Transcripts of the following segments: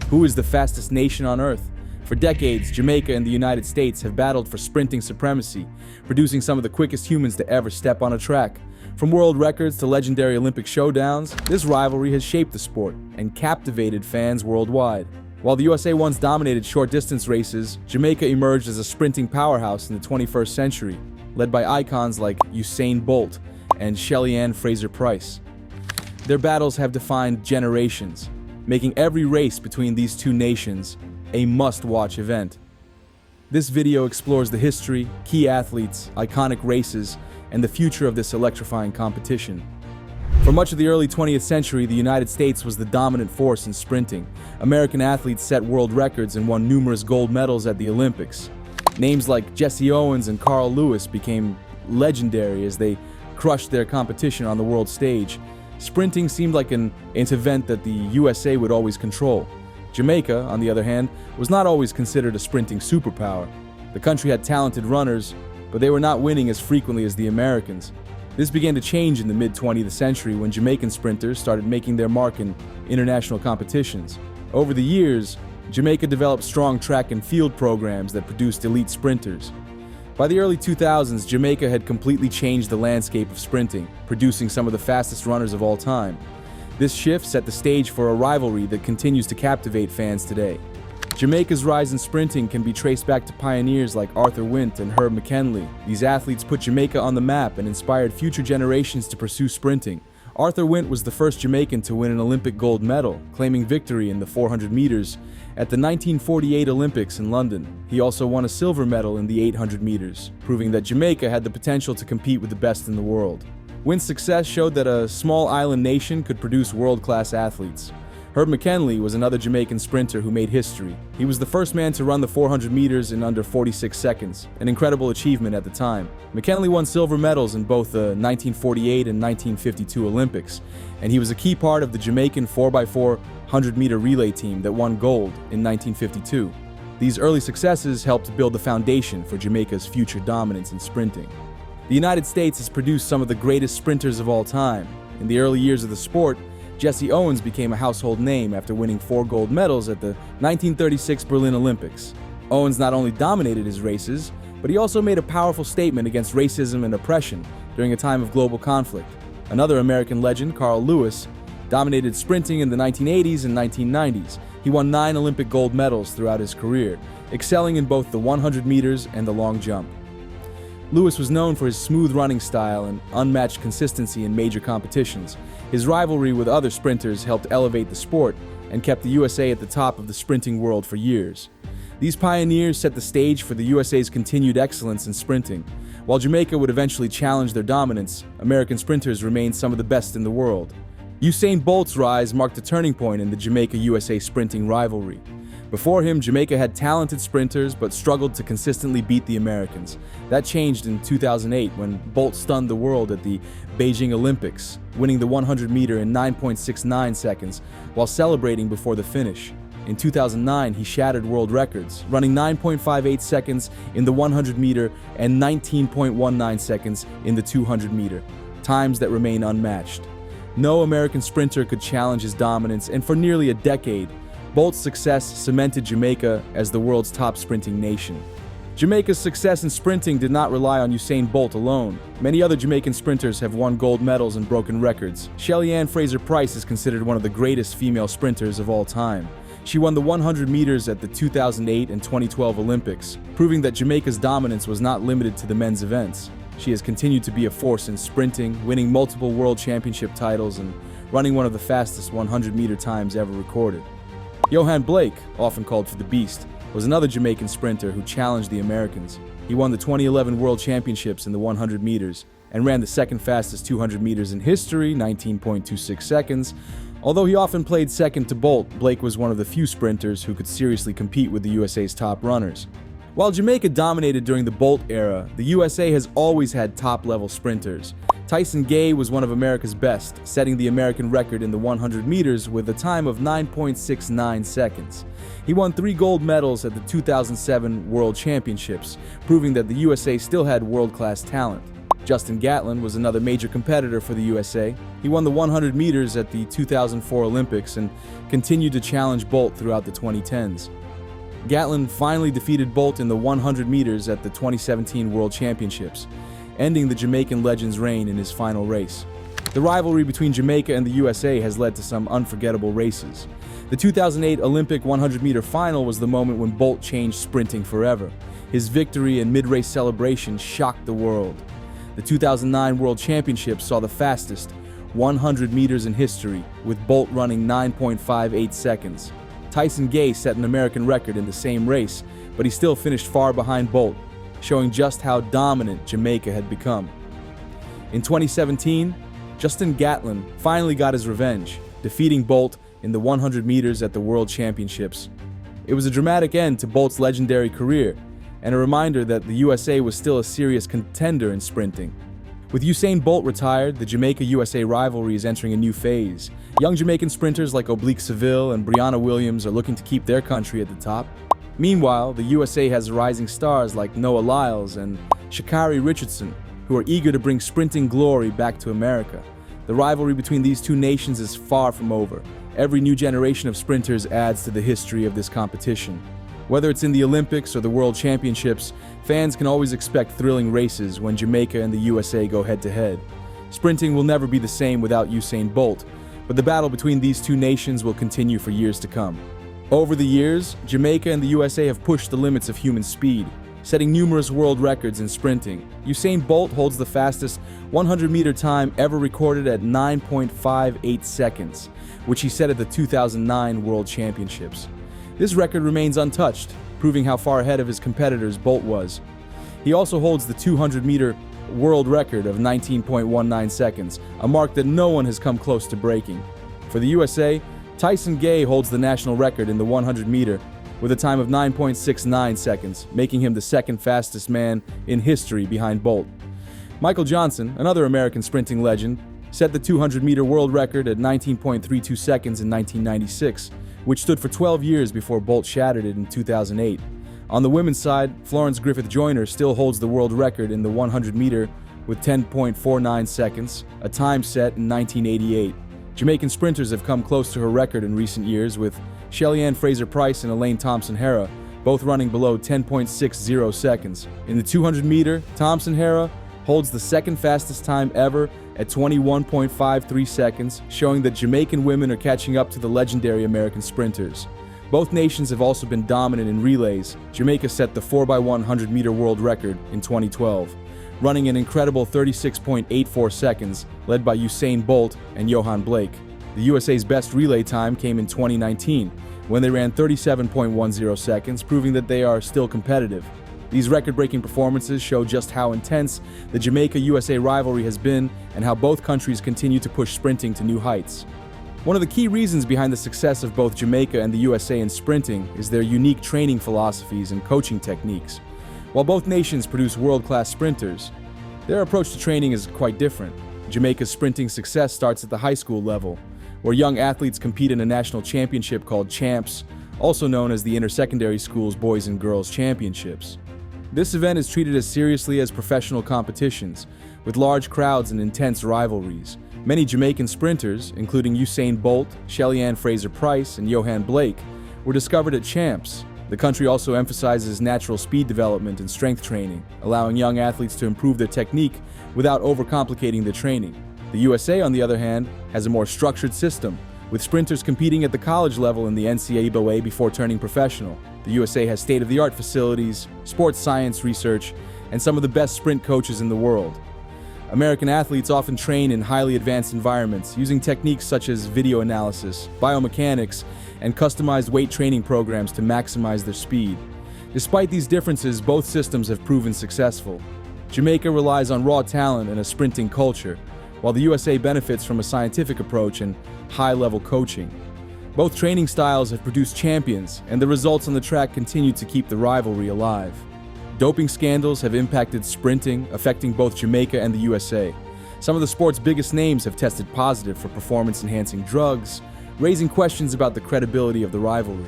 Who is the fastest nation on Earth? For decades, Jamaica and the United States have battled for sprinting supremacy, producing some of the quickest humans to ever step on a track. From world records to legendary Olympic showdowns, this rivalry has shaped the sport and captivated fans worldwide. While the USA once dominated short-distance races, Jamaica emerged as a sprinting powerhouse in the 21st century, led by icons like Usain Bolt and Shelly-Ann Fraser-Pryce. Their battles have defined generations, making every race between these two nations a must-watch event. This video explores the history, key athletes, iconic races, and the future of this electrifying competition. For much of the early 20th century, the United States was the dominant force in sprinting. American athletes set world records and won numerous gold medals at the Olympics. Names like Jesse Owens and Carl Lewis became legendary as they crushed their competition on the world stage. Sprinting seemed like an event that the USA would always control. Jamaica, on the other hand, was not always considered a sprinting superpower. The country had talented runners, but they were not winning as frequently as the Americans. This began to change in the mid-20th century when Jamaican sprinters started making their mark in international competitions. Over the years, Jamaica developed strong track and field programs that produced elite sprinters. By the early 2000s, Jamaica had completely changed the landscape of sprinting, producing some of the fastest runners of all time. This shift set the stage for a rivalry that continues to captivate fans today. Jamaica's rise in sprinting can be traced back to pioneers like Arthur Wint and Herb McKinley. These athletes put Jamaica on the map and inspired future generations to pursue sprinting. Arthur Wint was the first Jamaican to win an Olympic gold medal, claiming victory in the 400 meters at the 1948 Olympics in London. He also won a silver medal in the 800 meters, proving that Jamaica had the potential to compete with the best in the world. Wint's success showed that a small island nation could produce world-class athletes. Herb McKinley was another Jamaican sprinter who made history. He was the first man to run the 400 meters in under 46 seconds, an incredible achievement at the time. McKinley won silver medals in both the 1948 and 1952 Olympics, and he was a key part of the Jamaican 4x4 100-meter relay team that won gold in 1952. These early successes helped build the foundation for Jamaica's future dominance in sprinting. The United States has produced some of the greatest sprinters of all time. In the early years of the sport, Jesse Owens became a household name after winning 4 gold medals at the 1936 Berlin Olympics. Owens not only dominated his races, but he also made a powerful statement against racism and oppression during a time of global conflict. Another American legend, Carl Lewis, dominated sprinting in the 1980s and 1990s. He won 9 Olympic gold medals throughout his career, excelling in both the 100 meters and the long jump. Lewis was known for his smooth running style and unmatched consistency in major competitions. His rivalry with other sprinters helped elevate the sport and kept the USA at the top of the sprinting world for years. These pioneers set the stage for the USA's continued excellence in sprinting. While Jamaica would eventually challenge their dominance, American sprinters remained some of the best in the world. Usain Bolt's rise marked a turning point in the Jamaica-USA sprinting rivalry. Before him, Jamaica had talented sprinters but struggled to consistently beat the Americans. That changed in 2008 when Bolt stunned the world at the Beijing Olympics, winning the 100-meter in 9.69 seconds while celebrating before the finish. In 2009, he shattered world records, running 9.58 seconds in the 100-meter and 19.19 seconds in the 200-meter, times that remain unmatched. No American sprinter could challenge his dominance, and for nearly a decade, Bolt's success cemented Jamaica as the world's top sprinting nation. Jamaica's success in sprinting did not rely on Usain Bolt alone. Many other Jamaican sprinters have won gold medals and broken records. Shelly-Ann Fraser-Pryce is considered one of the greatest female sprinters of all time. She won the 100 meters at the 2008 and 2012 Olympics, proving that Jamaica's dominance was not limited to the men's events. She has continued to be a force in sprinting, winning multiple world championship titles and running one of the fastest 100-meter times ever recorded. Johan Blake, often called for the Beast, was another Jamaican sprinter who challenged the Americans. He won the 2011 World Championships in the 100 meters and ran the second fastest 200 meters in history, 19.26 seconds. Although he often played second to Bolt, Blake was one of the few sprinters who could seriously compete with the USA's top runners. While Jamaica dominated during the Bolt era, the USA has always had top-level sprinters. Tyson Gay was one of America's best, setting the American record in the 100 meters with a time of 9.69 seconds. He won 3 gold medals at the 2007 World Championships, proving that the USA still had world-class talent. Justin Gatlin was another major competitor for the USA. He won the 100 meters at the 2004 Olympics and continued to challenge Bolt throughout the 2010s. Gatlin finally defeated Bolt in the 100 meters at the 2017 World Championships, ending the Jamaican legend's reign in his final race. The rivalry between Jamaica and the USA has led to some unforgettable races. The 2008 Olympic 100-meter final was the moment when Bolt changed sprinting forever. His victory and mid-race celebration shocked the world. The 2009 World Championships saw the fastest 100 meters in history, with Bolt running 9.58 seconds. Tyson Gay set an American record in the same race, but he still finished far behind Bolt, showing just how dominant Jamaica had become. In 2017, Justin Gatlin finally got his revenge, defeating Bolt in the 100 meters at the World Championships. It was a dramatic end to Bolt's legendary career, and a reminder that the USA was still a serious contender in sprinting. With Usain Bolt retired, the Jamaica-USA rivalry is entering a new phase. Young Jamaican sprinters like Oblique Seville and Brianna Williams are looking to keep their country at the top. Meanwhile, the USA has rising stars like Noah Lyles and Sha'Carri Richardson, who are eager to bring sprinting glory back to America. The rivalry between these two nations is far from over. Every new generation of sprinters adds to the history of this competition. Whether it's in the Olympics or the World Championships, fans can always expect thrilling races when Jamaica and the USA go head-to-head. Sprinting will never be the same without Usain Bolt, but the battle between these two nations will continue for years to come. Over the years, Jamaica and the USA have pushed the limits of human speed, setting numerous world records in sprinting. Usain Bolt holds the fastest 100-meter time ever recorded at 9.58 seconds, which he set at the 2009 World Championships. This record remains untouched, proving how far ahead of his competitors Bolt was. He also holds the 200-meter world record of 19.19 seconds, a mark that no one has come close to breaking. For the USA, Tyson Gay holds the national record in the 100-meter with a time of 9.69 seconds, making him the second fastest man in history behind Bolt. Michael Johnson, another American sprinting legend, set the 200-meter world record at 19.32 seconds in 1996, which stood for 12 years before Bolt shattered it in 2008. On the women's side, Florence Griffith Joyner still holds the world record in the 100-meter with 10.49 seconds, a time set in 1988. Jamaican sprinters have come close to her record in recent years, with Shelly-Ann Fraser-Pryce and Elaine Thompson-Herah both running below 10.60 seconds. In the 200-meter, Thompson-Herah holds the second fastest time ever at 21.53 seconds, showing that Jamaican women are catching up to the legendary American sprinters. Both nations have also been dominant in relays. Jamaica set the 4x1 100-meter world record in 2012, running an incredible 36.84 seconds, led by Usain Bolt and Johan Blake. The USA's best relay time came in 2019, when they ran 37.10 seconds, proving that they are still competitive. These record-breaking performances show just how intense the Jamaica-USA rivalry has been and how both countries continue to push sprinting to new heights. One of the key reasons behind the success of both Jamaica and the USA in sprinting is their unique training philosophies and coaching techniques. While both nations produce world-class sprinters, their approach to training is quite different. Jamaica's sprinting success starts at the high school level, where young athletes compete in a national championship called Champs, also known as the Intersecondary Schools Boys and Girls Championships. This event is treated as seriously as professional competitions, with large crowds and intense rivalries. Many Jamaican sprinters, including Usain Bolt, Shelly-Ann Fraser-Pryce, and Johan Blake, were discovered at Champs. The country also emphasizes natural speed development and strength training, allowing young athletes to improve their technique without overcomplicating the training. The USA, on the other hand, has a more structured system, with sprinters competing at the college level in the NCAA before turning professional. The USA has state-of-the-art facilities, sports science research, and some of the best sprint coaches in the world. American athletes often train in highly advanced environments, using techniques such as video analysis, biomechanics, and customized weight training programs to maximize their speed. Despite these differences, both systems have proven successful. Jamaica relies on raw talent and a sprinting culture, while the USA benefits from a scientific approach and high-level coaching. Both training styles have produced champions, and the results on the track continue to keep the rivalry alive. Doping scandals have impacted sprinting, affecting both Jamaica and the USA. Some of the sport's biggest names have tested positive for performance-enhancing drugs, raising questions about the credibility of the rivalry.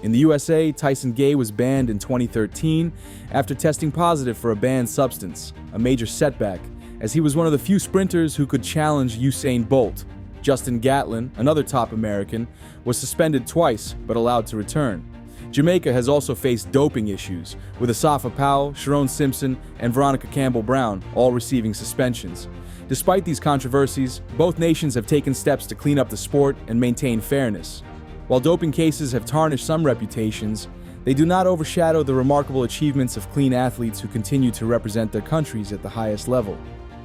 In the USA, Tyson Gay was banned in 2013 after testing positive for a banned substance, a major setback, as he was one of the few sprinters who could challenge Usain Bolt. Justin Gatlin, another top American, was suspended twice but allowed to return. Jamaica has also faced doping issues, with Asafa Powell, Sharon Simpson, and Veronica Campbell-Brown all receiving suspensions. Despite these controversies, both nations have taken steps to clean up the sport and maintain fairness. While doping cases have tarnished some reputations, they do not overshadow the remarkable achievements of clean athletes who continue to represent their countries at the highest level.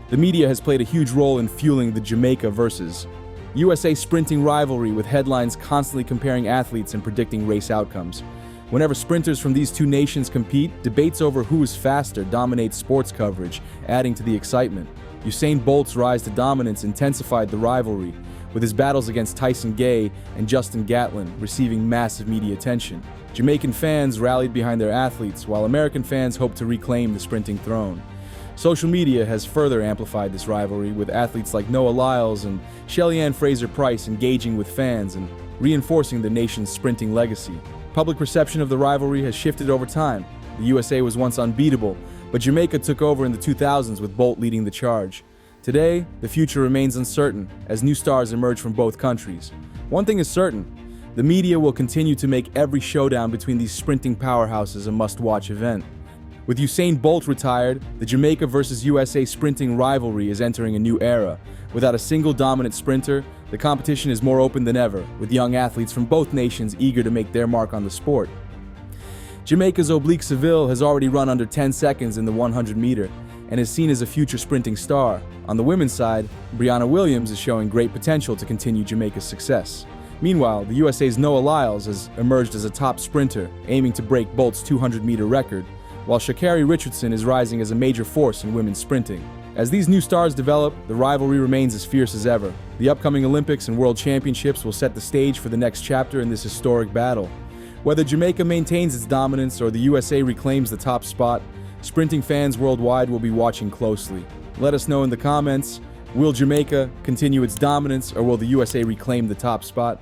The media has played a huge role in fueling the Jamaica versus USA sprinting rivalry, with headlines constantly comparing athletes and predicting race outcomes. Whenever sprinters from these two nations compete, debates over who is faster dominate sports coverage, adding to the excitement. Usain Bolt's rise to dominance intensified the rivalry, with his battles against Tyson Gay and Justin Gatlin receiving massive media attention. Jamaican fans rallied behind their athletes, while American fans hoped to reclaim the sprinting throne. Social media has further amplified this rivalry, with athletes like Noah Lyles and Shelly-Ann Fraser-Price engaging with fans and reinforcing the nation's sprinting legacy. Public perception of the rivalry has shifted over time. The USA was once unbeatable, but Jamaica took over in the 2000s with Bolt leading the charge. Today, the future remains uncertain as new stars emerge from both countries. One thing is certain: the media will continue to make every showdown between these sprinting powerhouses a must-watch event. With Usain Bolt retired, the Jamaica versus USA sprinting rivalry is entering a new era. Without a single dominant sprinter, the competition is more open than ever, with young athletes from both nations eager to make their mark on the sport. Jamaica's Oblique Seville has already run under 10 seconds in the 100-meter and is seen as a future sprinting star. On the women's side, Brianna Williams is showing great potential to continue Jamaica's success. Meanwhile, the USA's Noah Lyles has emerged as a top sprinter, aiming to break Bolt's 200-meter record, while Sha'Carri Richardson is rising as a major force in women's sprinting. As these new stars develop, the rivalry remains as fierce as ever. The upcoming Olympics and World Championships will set the stage for the next chapter in this historic battle. Whether Jamaica maintains its dominance or the USA reclaims the top spot, sprinting fans worldwide will be watching closely. Let us know in the comments, will Jamaica continue its dominance or will the USA reclaim the top spot?